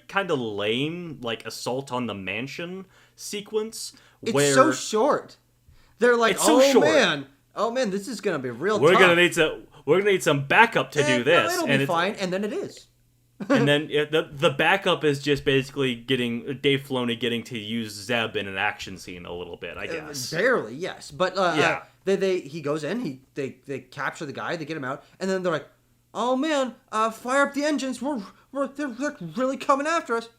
kind of lame like assault on the mansion sequence. It's so short. They're like, oh man, this is gonna be real. We're tough. gonna need some backup to do this, it'll be fine. And then it is. And then the backup is just basically getting Dave Filoni getting to use Zeb in an action scene a little bit, I guess. Barely, yes, but he goes in, they capture the guy, they get him out, and then they're like, oh man, fire up the engines, they're really coming after us.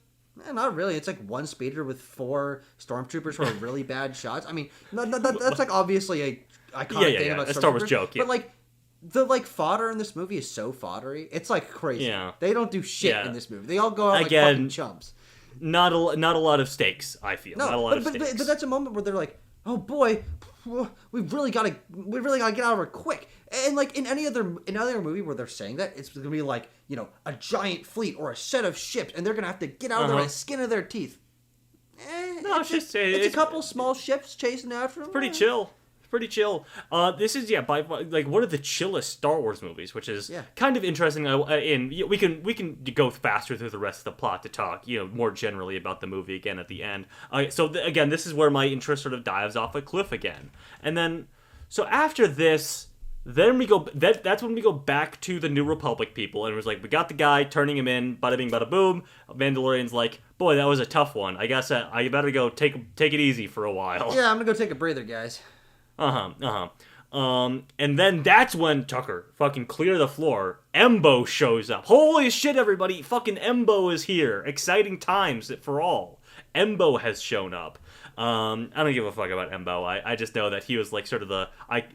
Not really. It's like one speeder with 4 stormtroopers who are really bad shots. I mean, that's like obviously a iconic thing about a Star Wars joke. But like the fodder in this movie is so foddery. It's like crazy. Yeah. They don't do shit in this movie. They all go out like fucking chumps. Not a lot of stakes. I feel not a lot of stakes. But that's a moment where they're like, oh boy, we really gotta get out of here quick. And like in any other movie where they're saying that, it's gonna be like, a giant fleet or a set of ships, and they're gonna have to get out of there by the skin of their teeth. It's a couple small ships chasing after them. Pretty chill. This is by like one of the chillest Star Wars movies, which is kind of interesting. And we can go faster through the rest of the plot to talk more generally about the movie again at the end. Again, this is where my interest sort of dives off a cliff again, and then so after this. Then we go. That's when we go back to the New Republic people, and it was like we got the guy, turning him in, bada bing, bada boom. Mandalorian's like, boy, that was a tough one. I guess I better go take it easy for a while. Yeah, I'm gonna go take a breather, guys. And then that's when Tucker fucking clear the floor. Embo shows up. Holy shit, everybody! Fucking Embo is here. Exciting times for all. Embo has shown up. I don't give a fuck about Embo. I just know that he was like sort of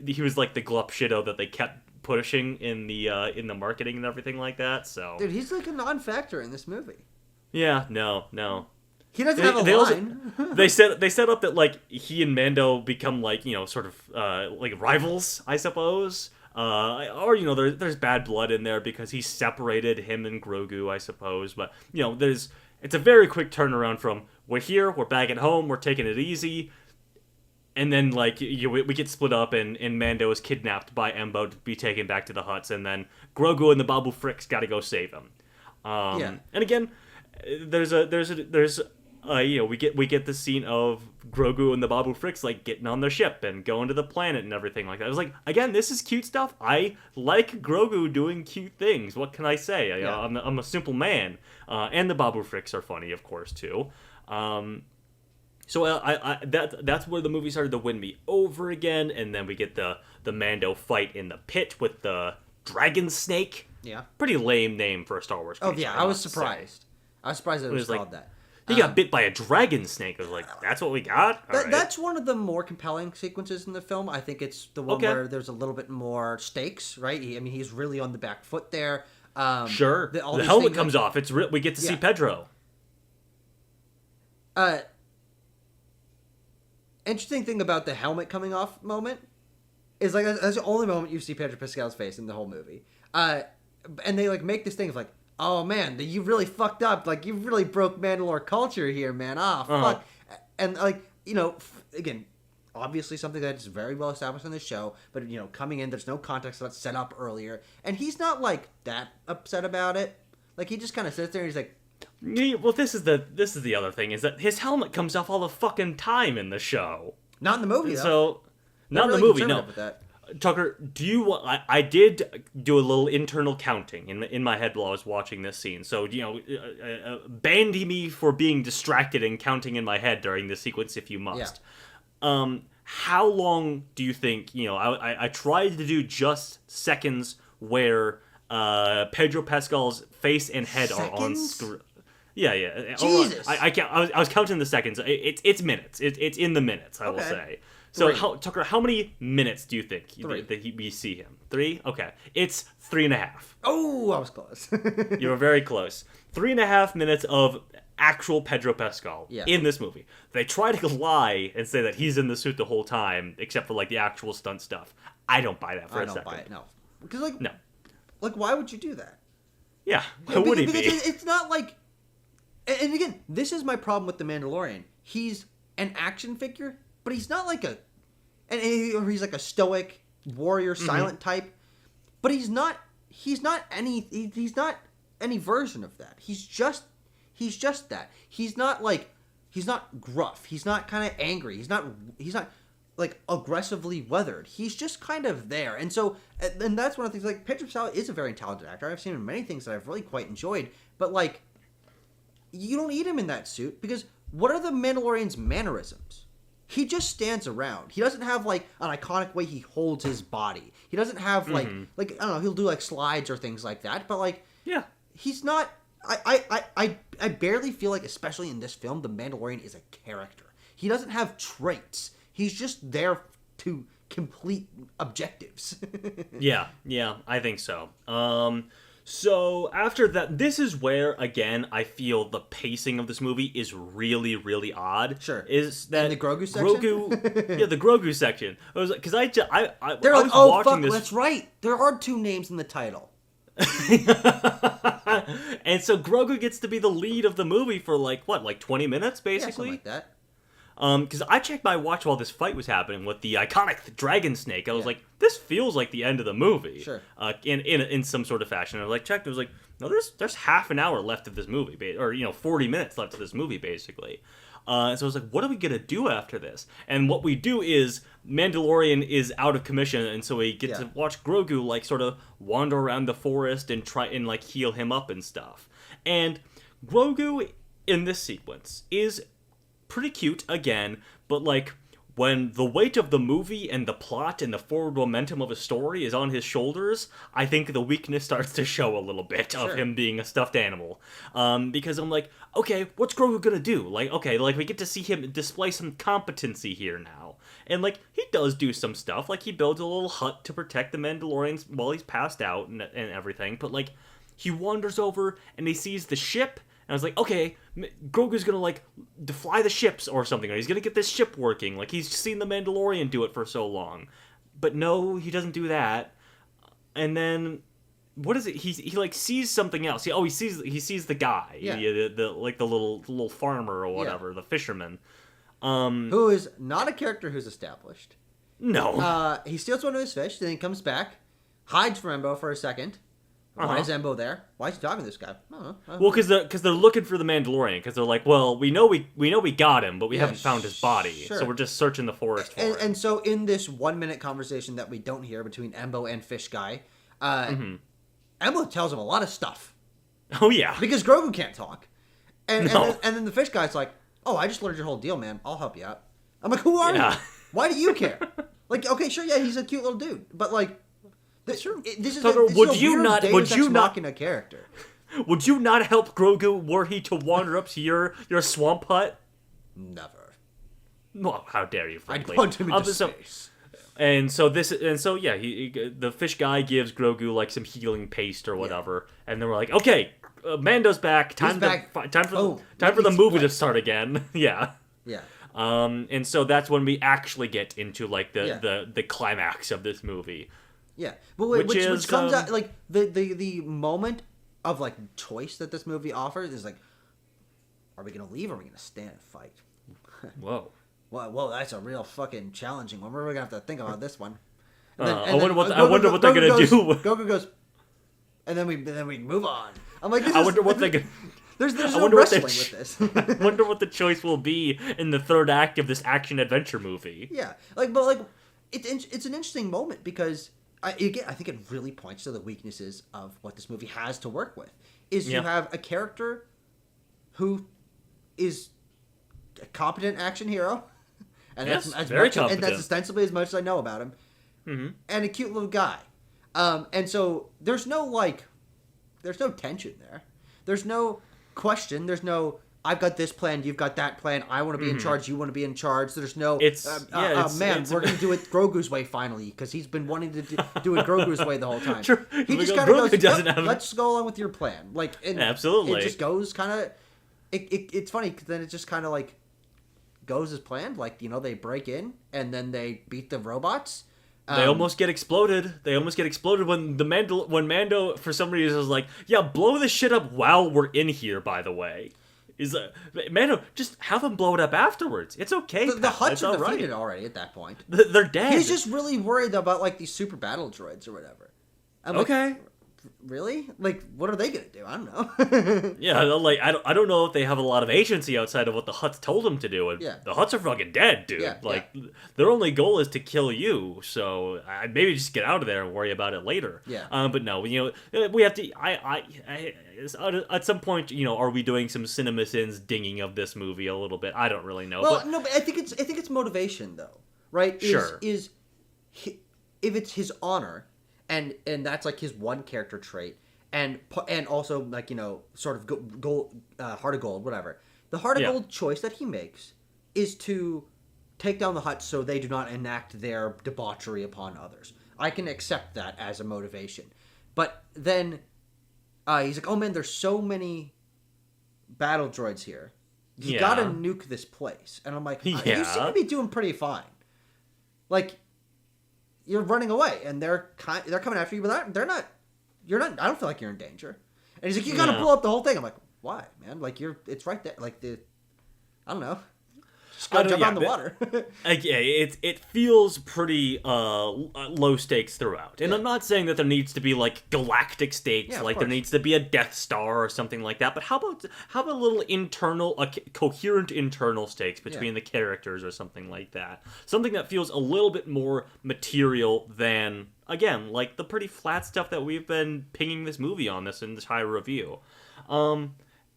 he was like the glup shitto that they kept pushing in the marketing and everything like that. So dude, he's like a non-factor in this movie. Yeah, no. He doesn't have a line. They set up that like he and Mando become like sort of like rivals, I suppose. Or there's bad blood in there because he separated him and Grogu, I suppose. But it's a very quick turnaround from we're here, we're back at home, we're taking it easy, and then like we get split up and Mando is kidnapped by Embo to be taken back to the Hutts, and then Grogu and the Babu Fricks got to go save him. And again, we get the scene of Grogu and the Babu Fricks like getting on their ship and going to the planet and everything like that. I was like, again, this is cute stuff. I like Grogu doing cute things. What can I say? I'm a simple man. And the Babu Fricks are funny, of course, too. So that's where the movie started to win me over again. And then we get the Mando fight in the pit with the dragon snake. Yeah. Pretty lame name for a Star Wars creature. Oh yeah, I was surprised. I was surprised that it was called that. He got bit by a dragon snake. I was like, that's what we got? All right. That's one of the more compelling sequences in the film. I think it's the one where there's a little bit more stakes, right? He's really on the back foot there. Sure. The helmet comes off. We get to see Pedro. Interesting thing about the helmet coming off moment is like that's the only moment you see Pedro Pascal's face in the whole movie. And they like make this thing of like, oh man, you really fucked up. Like you really broke Mandalore culture here, man. Fuck. And like again, obviously something that's very well established on this show, but coming in, there's no context that's set up earlier, and he's not like that upset about it. Like he just kind of sits there and he's like, well, this is the other thing is that his helmet comes off all the fucking time in the show. Not in the movie, though. So not in the movie, no. Tucker, do you want? I did do a little internal counting in my head while I was watching this scene. So bandy me for being distracted and counting in my head during this sequence if you must. Yeah. How long do you think? I tried to do just seconds where Pedro Pascal's face and head are on screen. Yeah. Jesus. I was counting the seconds. It's minutes. It's in the minutes. I will say. So, Tucker, how many minutes do you think we see him? 3? Okay. It's 3.5. Oh, I was close. You were very close. 3.5 minutes of actual Pedro Pascal in this movie. They try to lie and say that he's in the suit the whole time, except for, like, the actual stunt stuff. I don't buy that for a second. I don't buy it, no. Because, no. Like, why would you do that? Yeah, why would he be? Because it's not like... And again, this is my problem with The Mandalorian. He's an action figure, but he's not like or he's like a stoic warrior, silent type. But he's not any version of that. He's just that. He's not gruff. He's not kind of angry. He's not like aggressively weathered. He's just kind of there. And so, and that's one of the things, like, Pedro Pascal is a very talented actor. I've seen him in many things that I've really quite enjoyed. But, like, you don't need him in that suit because what are the Mandalorian's mannerisms? He just stands around. He doesn't have, like, an iconic way he holds his body. He doesn't have, like, I don't know, he'll do, like, slides or things like that. But, like, he's not... I barely feel like, especially in this film, the Mandalorian is a character. He doesn't have traits. He's just there to complete objectives. Yeah, I think so. So after that, this is where, again, I feel the pacing of this movie is really, really odd. Sure. Is that in the Grogu section? The Grogu section. I was like, because I They're like, was oh watching fuck, this. that's right. There are 2 names in the title. And so Grogu gets to be the lead of the movie for like 20 minutes, basically. Yeah, something like that. Because I checked my watch while this fight was happening with the iconic dragon snake. I was like, this feels like the end of the movie. Sure. In some sort of fashion. I checked. I was like, no, there's half an hour left of this movie, or 40 minutes left of this movie, basically. So I was like, what are we gonna do after this? And what we do is Mandalorian is out of commission, and so we get to watch Grogu like sort of wander around the forest and try and like heal him up and stuff. And Grogu in this sequence is pretty cute again, but like when the weight of the movie and the plot and the forward momentum of a story is on his shoulders, I think the weakness starts to show a little bit of him being a stuffed animal. Because I'm like, okay, what's Grogu gonna do? Like, okay, like we get to see him display some competency here now. And like, he does do some stuff, like he builds a little hut to protect the Mandalorians while he's passed out and everything, but like, he wanders over and he sees the ship, and I was like, okay, Grogu's gonna, like, fly the ships or something, or he's gonna get this ship working. Like, he's seen the Mandalorian do it for so long. But no, he doesn't do that. And then, what is it? He like, sees something else. He sees the guy. Yeah. The little farmer or whatever, the fisherman. Who is not a character who's established. No. He steals one of his fish, then he comes back, hides from Embo for a second. Why is Embo there? Why is he talking to this guy? I don't know. Well, because they're looking for the Mandalorian. Because they're like, well, we know we got him, but we haven't found his body. Sure. So we're just searching the forest for him. And so in this 1-minute conversation that we don't hear between Embo and Fish Guy, Embo tells him a lot of stuff. Oh yeah, because Grogu can't talk, and then the Fish Guy's like, oh, I just learned your whole deal, man. I'll help you out. I'm like, who are you? Why do you care? Like, okay, sure, yeah, he's a cute little dude, but like. This is Would you not a character. Would you not help Grogu were he to wander up to your swamp hut? Never. Well, how dare you, I'd frankly. punch him into space. The fish guy gives Grogu like some healing paste or whatever, and then we're like, okay, Mando's back. Time for the movie to start again. Yeah. Yeah. And so that's when we actually get into like the climax of this movie. Yeah, but which comes out like the moment of like choice that this movie offers is like, are we gonna leave or are we gonna stand and fight? Whoa. Whoa, that's a real fucking challenging one. We're gonna have to think about this one. I wonder what they're gonna do. Goku goes, and then we move on. I'm like, I wonder what they're gonna. There's no wrestling with this. I wonder what the choice will be in the third act of this action adventure movie. Yeah, it's an interesting moment because I think it really points to the weaknesses of what this movie has to work with. Is you have a character who is a competent action hero, and that's very competent. And that's ostensibly as much as I know about him, and a cute little guy, and so there's no tension there. There's no question. There's no, I've got this plan, you've got that plan. I want to be in charge. You want to be in charge. There's no. We're gonna do it Grogu's way finally because he's been wanting to do it Grogu's way the whole time. Sure. He just kind of goes, let's go along with your plan. Absolutely. It just goes kind of. It's funny because then it just kind of like goes as planned. Like they break in and then they beat the robots. They almost get exploded. When Mando for some reason is like, yeah, blow this shit up while we're in here. By the way, Mando, just have them blow it up afterwards. It's okay. The Hutts are defeated already at that point. They're dead. He's just really worried about like these super battle droids or whatever. I'm okay. Like, really? Like, what are they gonna do? I don't know. Yeah, like I don't know if they have a lot of agency outside of what the Hutts told them to do. And the Hutts are fucking dead, dude. Their only goal is to kill you. So maybe just get out of there and worry about it later. Yeah. But no, we have to. At some point, are we doing some CinemaSins dinging of this movie a little bit? I don't really know. Well, no, but I think it's motivation though, right? Sure. If it's his honor. And that's like his one character trait, and also like sort of gold, heart of gold, whatever. The heart of gold choice that he makes is to take down the Hutts so they do not enact their debauchery upon others. I can accept that as a motivation, but then he's like, oh man, there's so many battle droids here. You gotta nuke this place, and I'm like, you seem to be doing pretty fine, like. You're running away, and they're coming after you, but they're not. You're not. I don't feel like you're in danger. And he's like, you gotta blow up the whole thing. I'm like, why, man? Like it's right there. Like I don't know. Just go jump on the water. It feels pretty low stakes throughout, and I'm not saying that there needs to be like galactic stakes, like there needs to be a Death Star or something like that. But how about a little coherent internal stakes between the characters or something like that? Something that feels a little bit more material than again like the pretty flat stuff that we've been pinging this movie on this entire review.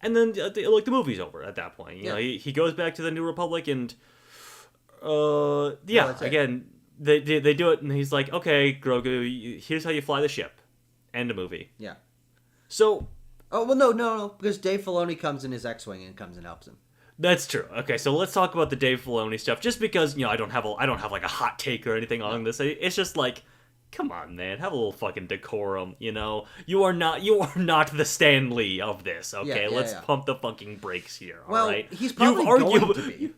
And then, the movie's over at that point. He goes back to the New Republic, and again, they do it, and he's like, "Okay, Grogu, here's how you fly the ship." End of movie. Yeah. So. Oh well, no, because Dave Filoni comes in his X-wing and comes and helps him. That's true. Okay, so let's talk about the Dave Filoni stuff. Just because I don't have like a hot take or anything on this. It's just like. Come on, man. Have a little fucking decorum, You are not the Stan Lee of this, okay? Let's pump the fucking brakes here, all right? He's probably going to be.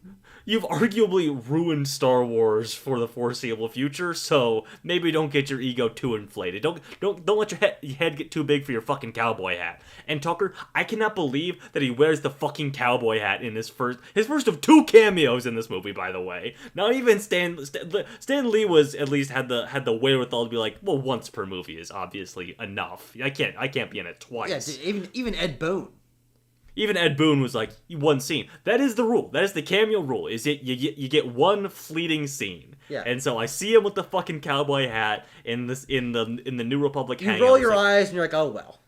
You've arguably ruined Star Wars for the foreseeable future, so maybe don't get your ego too inflated. Don't let your head get too big for your fucking cowboy hat. And Tucker, I cannot believe that he wears the fucking cowboy hat in his first of 2 cameos in this movie, by the way. Not even Stan Lee was at least had the wherewithal to be like, well, once per movie is obviously enough. I can't be in it twice. Yeah, even Ed Boon. Even Ed Boon was like, one scene. That is the rule. That is the cameo rule. Is it you get one fleeting scene. Yeah. And so I see him with the fucking cowboy hat in the New Republic hangout. You roll your eyes and you're like, oh well.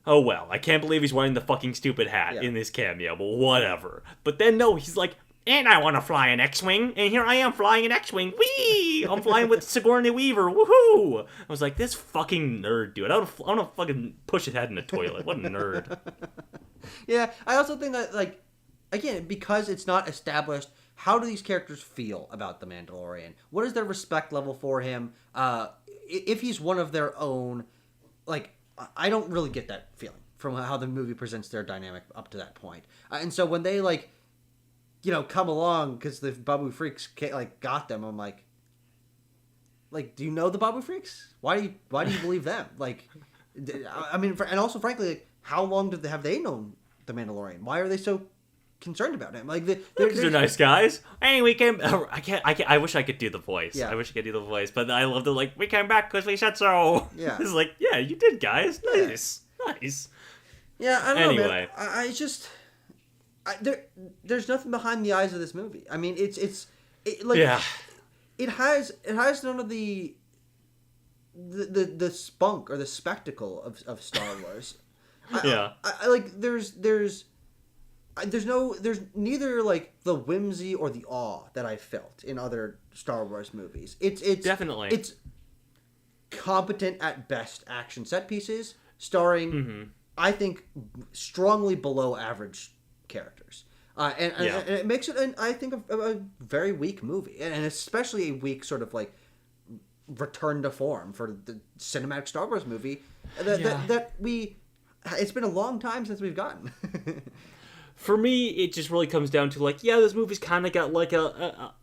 Oh well. I can't believe he's wearing the fucking stupid hat in this cameo, but whatever. But then no, he's like and I want to fly an X-wing, and here I am flying an X-wing. Whee! I'm flying with Sigourney Weaver. Woohoo! I was like, this fucking nerd, dude. I want to fucking push his head in the toilet. What a nerd. Yeah, I also think that, like, again, because it's not established, how do these characters feel about the Mandalorian? What is their respect level for him? If he's one of their own, like, I don't really get that feeling from how the movie presents their dynamic up to that point. And so when they, like, you know, come along because the Babu Freaks, like, got them, I'm like, do you know the Babu Freaks? Why do you believe them? Like, I mean, and also, frankly, like, how long have they known the Mandalorian? Why are they so concerned about him? Like, they're nice guys. Hey, we came. I wish I could do the voice. Yeah. I wish I could do the voice, but I love the, like, we came back because we said so. Yeah. It's like, yeah, you did, guys. Nice, nice. Yeah, I don't know, Anyway. man. I just there's nothing behind the eyes of this movie. I mean, it like, Yeah. it has none of the spunk or the spectacle of Star Wars. Yeah. I like there's neither, like, the whimsy or the awe that I felt in other Star Wars movies. It's Definitely. it's competent at best action set pieces starring, I think, strongly below average characters. And it makes it, I think, a very weak movie, and especially a weak sort of, like, return to form for the cinematic Star Wars movie that it's been a long time since we've gotten. For me, it just really comes down to, like, yeah, this movie's kind of got, like, a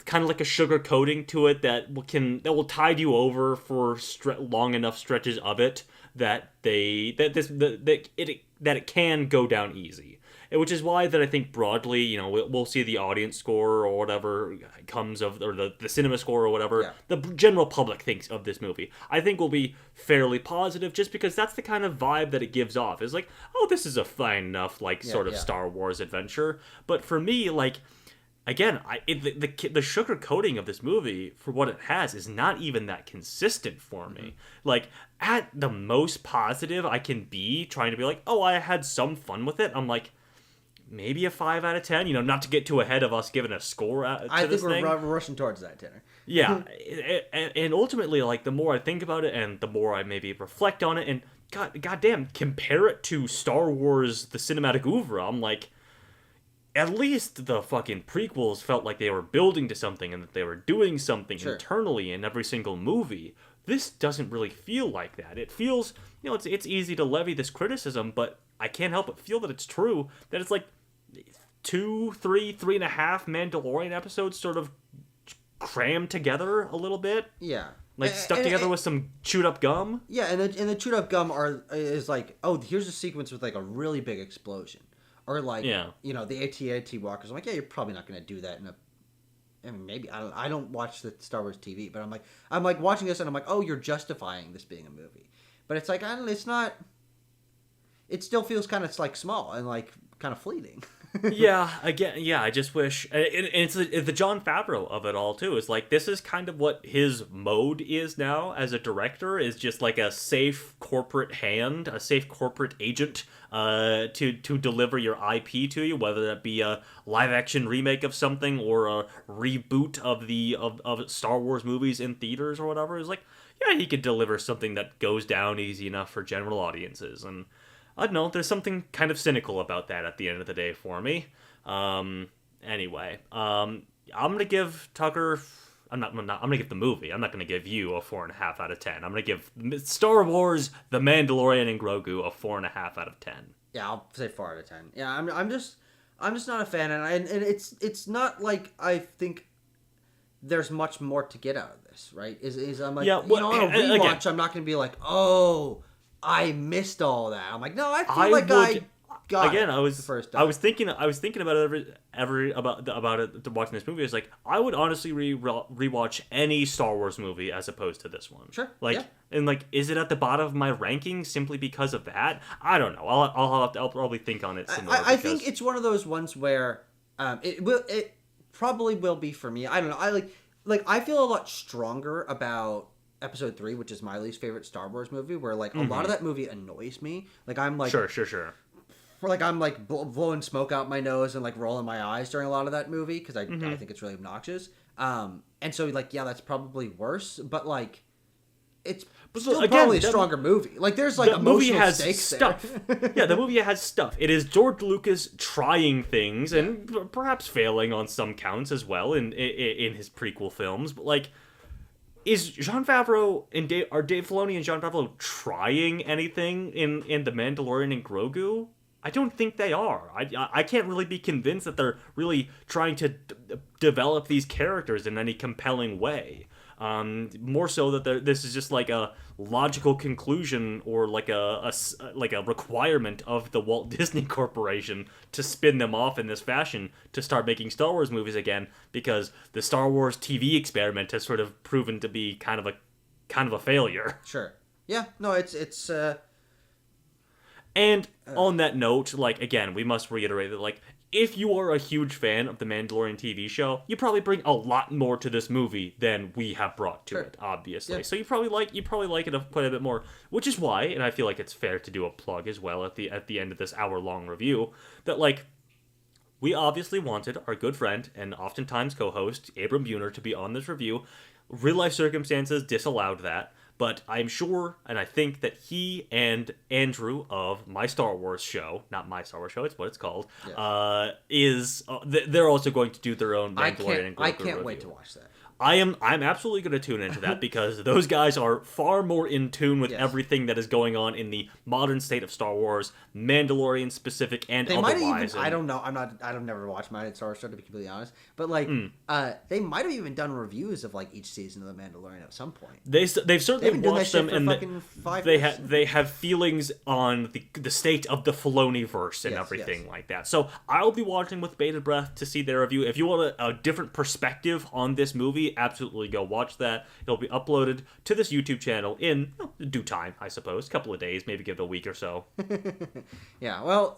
kind of like a sugar coating to it that will tide you over for long enough stretches of it that it can go down easy. Which is why that I think broadly, you know, we'll see the audience score or whatever comes of, or the cinema score or whatever the general public thinks of this movie. I think will be fairly positive, just because that's the kind of vibe that it gives off. It's like, oh, this is a fine enough, like, sort of Star Wars adventure. But for me, like, again, the sugar coating of this movie for what it has is not even that consistent for me. Like, at the most positive I can be, trying to be like, oh, I had some fun with it, I'm like, maybe a 5 out of 10, you know, not to get too ahead of us giving a score to I this think thing. we're rushing towards that, Tanner. Yeah, and ultimately, like, the more I think about it and the more I maybe reflect on it, and goddamn, compare it to Star Wars, the cinematic oeuvre, I'm like, at least the fucking prequels felt like they were building to something and that they were doing something internally in every single movie. This doesn't really feel like that. It feels, you know, it's easy to levy this criticism, but I can't help but feel that it's true, that it's like 2, 3, 3.5 Mandalorian episodes sort of crammed together a little bit. Yeah. Like, stuck together with some chewed up gum. Yeah, and the chewed up gum is like, oh, here's a sequence with, like, a really big explosion. Or, like, you know, the AT-AT walkers. I'm like, yeah, you're probably not going to do that in a... I mean, maybe. I don't watch the Star Wars TV, but I'm like watching this and I'm like, oh, you're justifying this being a movie. But it's like, I don't know, it's not... It still feels kind of, like, small and, like, kind of fleeting. I just wish, and it's the Jon Favreau of it all too. Is like, this is kind of what his mode is now as a director, is just like a safe corporate hand, a safe corporate agent, to deliver your IP to you, whether that be a live action remake of something or a reboot of Star Wars movies in theaters or whatever. Is like, yeah, he could deliver something that goes down easy enough for general audiences. And I don't know, there's something kind of cynical about that at the end of the day for me. Anyway, I'm gonna give Tucker. I'm gonna give the movie. I'm not gonna give you a 4.5 out of 10. I'm gonna give Star Wars, The Mandalorian, and Grogu a 4.5 out of 10. Yeah, I'll say 4 out of 10. Yeah, I'm just not a fan, and it's not like I think there's much more to get out of this, right? I'm like, on a rewatch, again, I'm not gonna be like, oh, I missed all that. I'm like, no, I feel like I got again. It I was the first time. I was thinking about it about it watching this movie. It's like, I would honestly rewatch any Star Wars movie as opposed to this one. Sure. Like, and like, is it at the bottom of my rankings simply because of that? I don't know. I'll probably think on it some more. I think it's one of those ones where it probably will be for me. I don't know. I feel a lot stronger about Episode 3, which is my least favorite Star Wars movie, where, like, a lot of that movie annoys me. Like, I'm like... Sure. like I'm like blowing smoke out my nose and like rolling my eyes during a lot of that movie because I think it's really obnoxious. And so like yeah, that's probably worse, but like it's still again, probably a stronger movie. Like there's like emotional stakes stuff. there. Yeah, the movie has stuff. It is George Lucas trying things and perhaps failing on some counts as well in his prequel films, but like. Is Jon Favreau and are Dave Filoni and Jon Favreau trying anything in The Mandalorian and Grogu? I don't think they are. I can't really be convinced that they're really trying to develop these characters in any compelling way. More so that this is just like a logical conclusion or like a requirement of the Walt Disney Corporation to spin them off in this fashion to start making Star Wars movies again, because the Star Wars TV experiment has sort of proven to be kind of a failure. Sure. Yeah. No. It's. And on that note, like again, we must reiterate that like. If you are a huge fan of the Mandalorian TV show, you probably bring a lot more to this movie than we have brought to it, obviously. Yeah. So you probably like it quite a bit more, which is why, and I feel like it's fair to do a plug as well at the end of this hour-long review, that like we obviously wanted our good friend and oftentimes co-host Abram Buhner to be on this review. Real life circumstances disallowed that. But I'm sure, and I think that he and Andrew of My Star Wars Show, not My Star Wars Show, it's what it's called, they're also going to do their own Mandalorian and Grogu I can't review. wait to watch that. I'm absolutely going to tune into that because those guys are far more in tune with everything that is going on in the modern state of Star Wars, Mandalorian specific and they otherwise. Might even, I don't know. I've never watched my Star Wars show, to be completely honest. But like, they might have even done reviews of like each season of the Mandalorian at some point. They've certainly watched them, and they have feelings on the state of the Filoni-verse and everything like that. So I'll be watching with bated breath to see their review. If you want a different perspective on this movie, absolutely go watch that. It'll be uploaded to this YouTube channel in due time, I suppose. A couple of days, maybe give it a week or so. Yeah, well,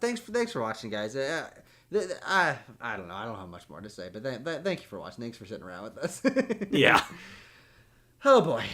thanks for watching, guys. I don't know. I don't have much more to say, but thank you for watching. Thanks for sitting around with us. Yeah. Oh, boy.